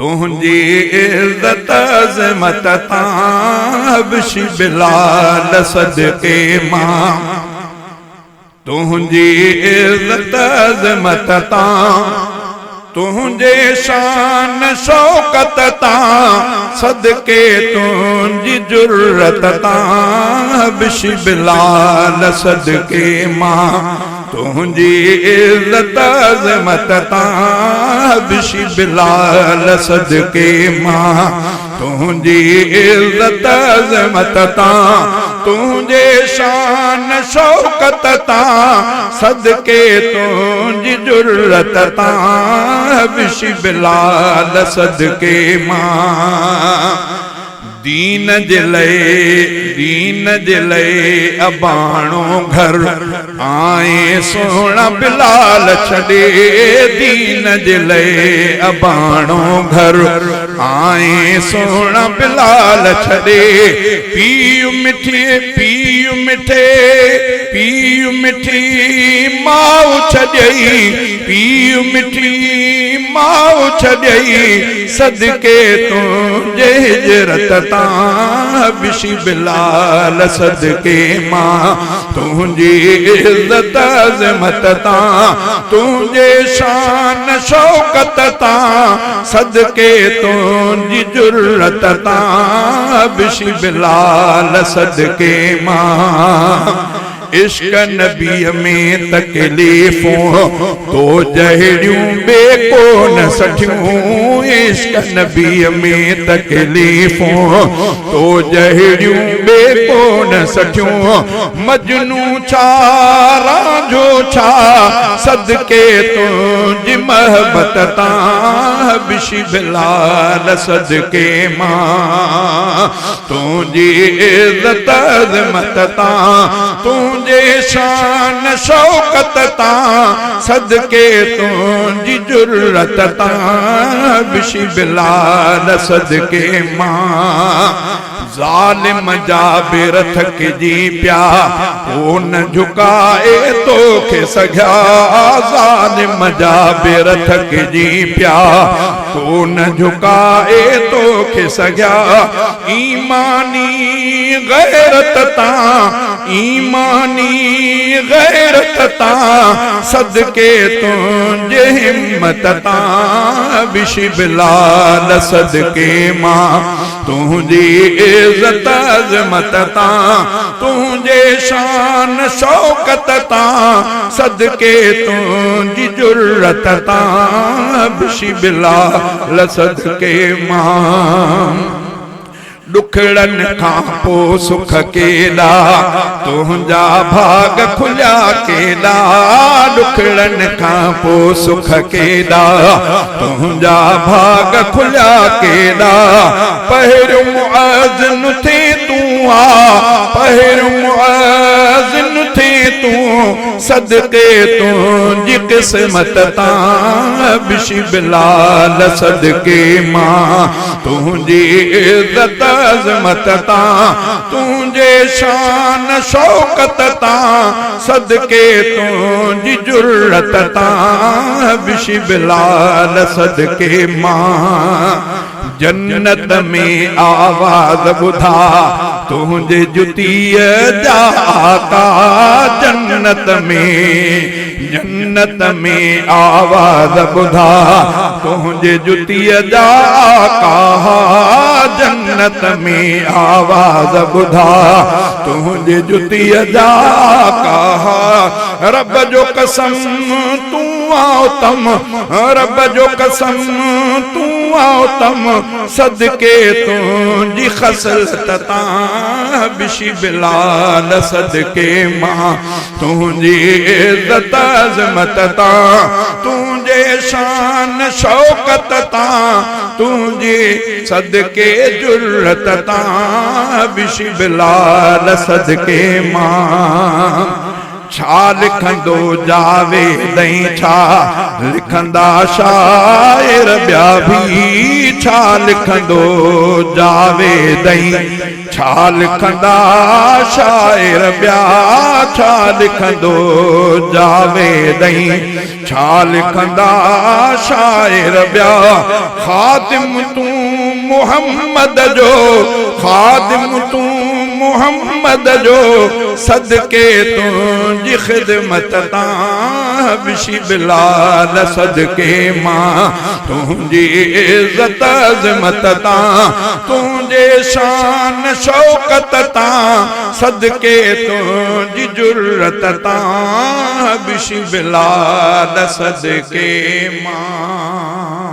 तुझी इज्जत अज़मत तां बिशी बिलाल सदके मां तुझी इज्जत अज़मत तां तुझे शान शौकत तां सदके तुझी जुर्रत तां बिशी बिलाल सदके मां तुझी इज्जत अज़मत तां बिशी बिलाल सदके मां तुझी इज्जत अज़मत तां तुझे शान शौकत तां सदके तुझी जुर्रत तां बिशी बिलाल सदके मां दीन जिले अबाणो घर आए सोना बिलाल छड़े दीन जिले अबाणो घर आए सोना बिलाल छड़े पीयू मिठी माऊ छॾई पीयू मिठी माऊ छॾई सदके तुझे हिजरत तां बिशी बिलाल सदके मां तुझी इज्जत अज़मत तां तुझे शान शौकत तां सदके तुझी जुर्रत तां बिशी बिलाल सदके मां इश्क नबी में तकलीफ़ों तो जहड़ियों बेको न सठियों इश्क नबी में तकलीफ़ों तो जहड़ियों बेको न सठियों मजनू चारा जो छा सदके तुझी महबत तां बिशी बिलाल सदके मां तुझी इज्जत अज़मत तां तुझे शान शौकत तां सदके तुझी जुर्रत तां बिशी बिलाल सदके मां ज़ालिम जा बिरथ की प्या वो न झुकाए तो के सघा ज़ालिम जा बिरथ की प्या तो न झुकाए तो के सघा ईमानी गैरत तां ईमानी गैरत तां सदके तुझे हिम्मत तां बिशी बिलाल सदके मां तुझी इज्जत अज़मत तां तुझे शान शौकत तां सदके तुझी जुर्रत तां बिशी बिलाल सदके मां दुखड़न खां पो सुख केला तुझा भाग खुलिया केला दुखड़न खां पो सुख केला तुझा भाग खुलिया केला पहिरियों मुअज़्ज़िन थे तूं आ पहिरियों मुअज़्ज़िन थे तूं सदके तुझी क़िस्मत तां बिशी बिलाल सदके मां तुझी इज्जत अज़मत तां तुझे शान शौकत तां सदके तुझी जुर्रत तां बिशी बिलाल सदके मां जन्नत में आवाज़ ॿुधा तुझे जुतीअ जा आका जन्नत में आवाज़ ॿुधा तुझे जुतीअ जा आका जन्नत में आवाज़ ॿुधा तुझे जुतीअ जा आका रब जो कसम तूं आओ तम रब जो कसम तूं आओ तम सदके तुझी खसलत तां बिशी बिलाल सदके मां तुझी इज्जत अज़मत तां तुझे शान शौकत तां तुझी सदके जुर्रत तां बिशी बिलाल सदके मां छा लिखंदो जावेदई छा लिखंदा शायर ॿिया भी छा लिखंदो जावेदई छा लिखंदा शायर ॿिया छा लिखंदो जावेदई छा लिखंदा शायर ॿिया ख़ातिम तूं मुहम्मद जो ख़ातिम तूं मुहम्मद जो सदके तुंहिंजी ख़िदमत तां बिशी बिलाल सदके मां तुंहिंजी इज़्ज़त अज़मत तां तुंहिंजे शान शौकत तां सदके तुंहिंजी जुर्रत तां बिशी बिलाल सदके मां